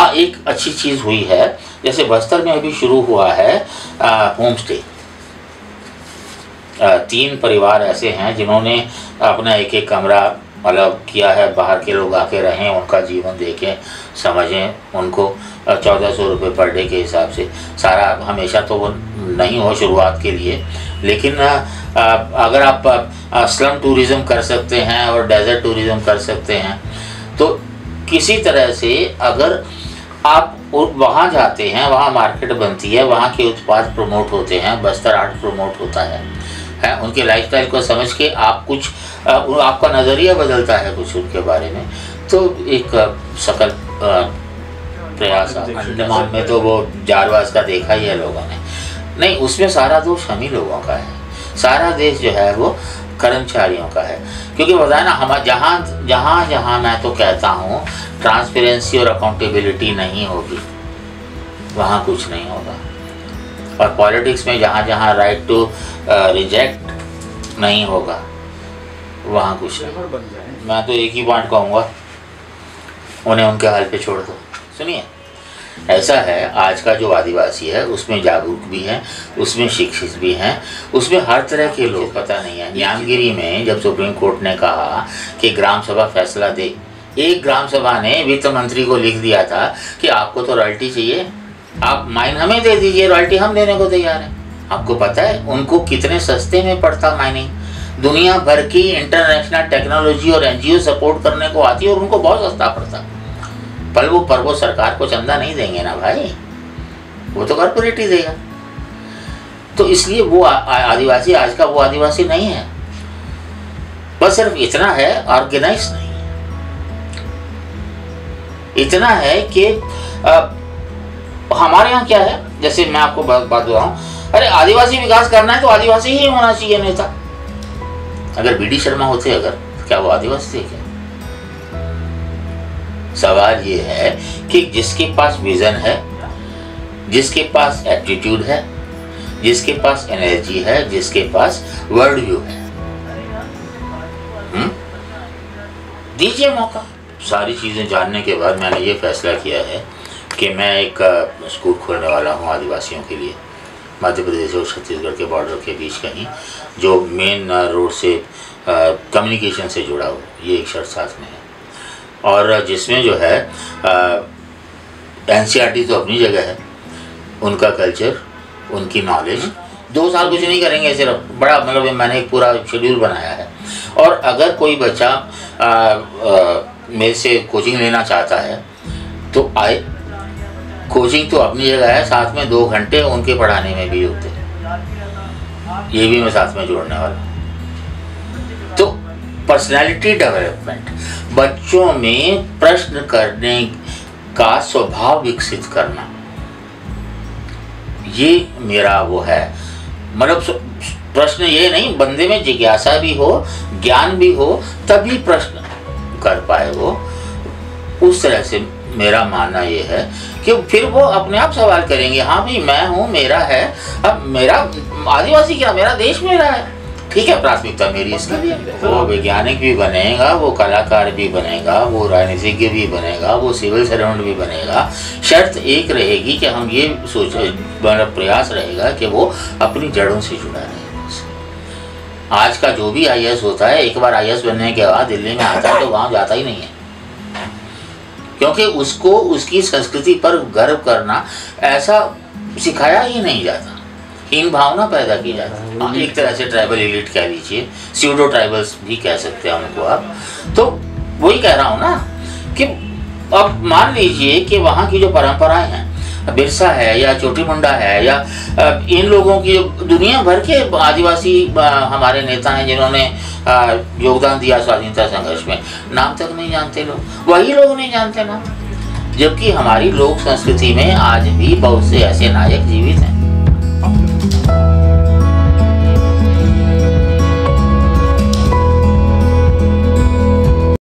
हाँ, एक अच्छी चीज़ हुई है, जैसे बस्तर में अभी शुरू हुआ है होम स्टे। 3 परिवार ऐसे हैं जिन्होंने अपना एक एक कमरा मतलब किया है, बाहर के लोग आके रहें, उनका जीवन देखें, समझें उनको। 1400 रुपये पर डे के हिसाब से, सारा हमेशा तो वो नहीं हो शुरुआत के लिए, लेकिन अगर आप स्लम टूरिज़्म कर सकते हैं और डेजर्ट टूरिज़्म कर सकते हैं, तो किसी तरह से अगर आप वहाँ जाते हैं, वहाँ मार्केट बनती है, वहाँ के उत्पाद प्रमोट होते हैं, बस्तर आर्ट प्रमोट होता है, उनके लाइफस्टाइल को समझ के आप कुछ आपका नज़रिया बदलता है कुछ उनके बारे में, तो एक सकल प्रयास। अंडमान में तो वो जारवास का देखा ही है लोगों ने, नहीं उसमें सारा दोष हम ही लोगों का है, सारा देश जो है वो कर्मचारियों का है। क्योंकि बताया ना, हम जहाँ मैं तो कहता हूँ ट्रांसपेरेंसी और अकाउंटेबिलिटी नहीं होगी, वहाँ कुछ नहीं होगा। और पॉलिटिक्स में जहाँ राइट टू रिजेक्ट नहीं होगा, वहाँ कुछ नहीं। मैं तो एक ही पॉइंट कहूँगा, उन्हें उनके हाल पे छोड़ दो। सुनिए, ऐसा है आज का जो आदिवासी है उसमें जागरूक भी है, उसमें शिक्षित भी हैं, उसमें हर तरह के लोग। पता नहीं है, ज्ञानगिरी में जब सुप्रीम कोर्ट ने कहा कि ग्राम सभा फैसला दे, एक ग्राम सभा ने वित्त मंत्री को लिख दिया था कि आपको तो रॉयल्टी चाहिए, आप माइन हमें दे दीजिए, रॉयल्टी हम देने को तैयार हैं। आपको पता है उनको कितने सस्ते में पड़ता माइनिंग? दुनिया भर की इंटरनेशनल टेक्नोलॉजी और NGO सपोर्ट करने को आती है और उनको बहुत सस्ता पड़ता। पर वो सरकार को चंदा नहीं देंगे ना भाई, वो तो कॉर्पोरेट ही देगा। तो इसलिए वो आदिवासी आज का वो आदिवासी नहीं है। बस सिर्फ इतना है, ऑर्गेनाइज नहीं है, इतना है कि हमारे यहाँ क्या है, जैसे मैं आपको बात बता हूँ, अरे आदिवासी विकास करना है तो आदिवासी ही होना चाहिए नेता। अगर BD शर्मा होते, अगर क्या वो आदिवासी थे क्या? सवाल ये है कि जिसके पास विजन है, जिसके पास एटीट्यूड है, जिसके पास एनर्जी है, जिसके पास वर्ल्ड व्यू है, दीजिए मौका। सारी चीज़ें जानने के बाद मैंने ये फैसला किया है कि मैं एक स्कूल खोलने वाला हूँ आदिवासियों के लिए, मध्य प्रदेश और छत्तीसगढ़ के बॉर्डर के बीच कहीं, जो मेन रोड से कम्युनिकेशन से जुड़ा हो। ये एक शर्त साथ में है, और जिसमें जो है NCERT तो अपनी जगह है, उनका कल्चर, उनकी नॉलेज। 2 साल कुछ नहीं करेंगे, सिर्फ बड़ा मतलब मैंने एक पूरा शेड्यूल बनाया है। और अगर कोई बच्चा मेरे से कोचिंग लेना चाहता है तो आए, कोचिंग तो अपनी जगह है, साथ में 2 घंटे उनके पढ़ाने में भी होते हैं, ये भी मैं साथ में जोड़ने वाला हूँ। तो पर्सनैलिटी डेवलपमेंट, बच्चों में प्रश्न करने का स्वभाव विकसित करना, ये मेरा वो है। मतलब प्रश्न ये नहीं, बंदे में जिज्ञासा भी हो, ज्ञान भी हो, तभी प्रश्न कर पाए वो। उस तरह से मेरा मानना ये है कि फिर वो अपने आप सवाल करेंगे, हाँ भाई मैं हूँ, मेरा है, अब मेरा आदिवासी क्या, मेरा देश मेरा है, ठीक है, प्राथमिकता मेरी इसके लिए। वो वैज्ञानिक भी बनेगा, वो कलाकार भी बनेगा, वो राजनीतिज्ञ भी बनेगा, वो सिविल सर्वेंट भी बनेगा। शर्त एक रहेगी कि हम ये सोचे, मतलब प्रयास रहेगा कि वो अपनी जड़ों से जुड़ा रहे। आज का जो भी IAS होता है, एक बार IAS बनने के बाद दिल्ली में आता है तो गाँव जाता ही नहीं है, क्योंकि उसको उसकी संस्कृति पर गर्व करना ऐसा सिखाया ही नहीं जाता, हीन भावना पैदा की जाती है। एक तरह से ट्राइबल एलिट कह लीजिए, स्यूडो ट्राइबल्स भी कह सकते हैं उनको आप। तो वही कह रहा हूँ ना कि अब मान लीजिए कि वहाँ की जो परंपराएं हैं, बिरसा है या चोटी मुंडा है, या इन लोगों की दुनिया भर के आदिवासी हमारे नेता हैं जिन्होंने योगदान दिया स्वाधीनता संघर्ष में, नाम तक नहीं जानते लोग, वही लोग नहीं जानते ना। जबकि हमारी लोक संस्कृति में आज भी बहुत से ऐसे नायक जीवित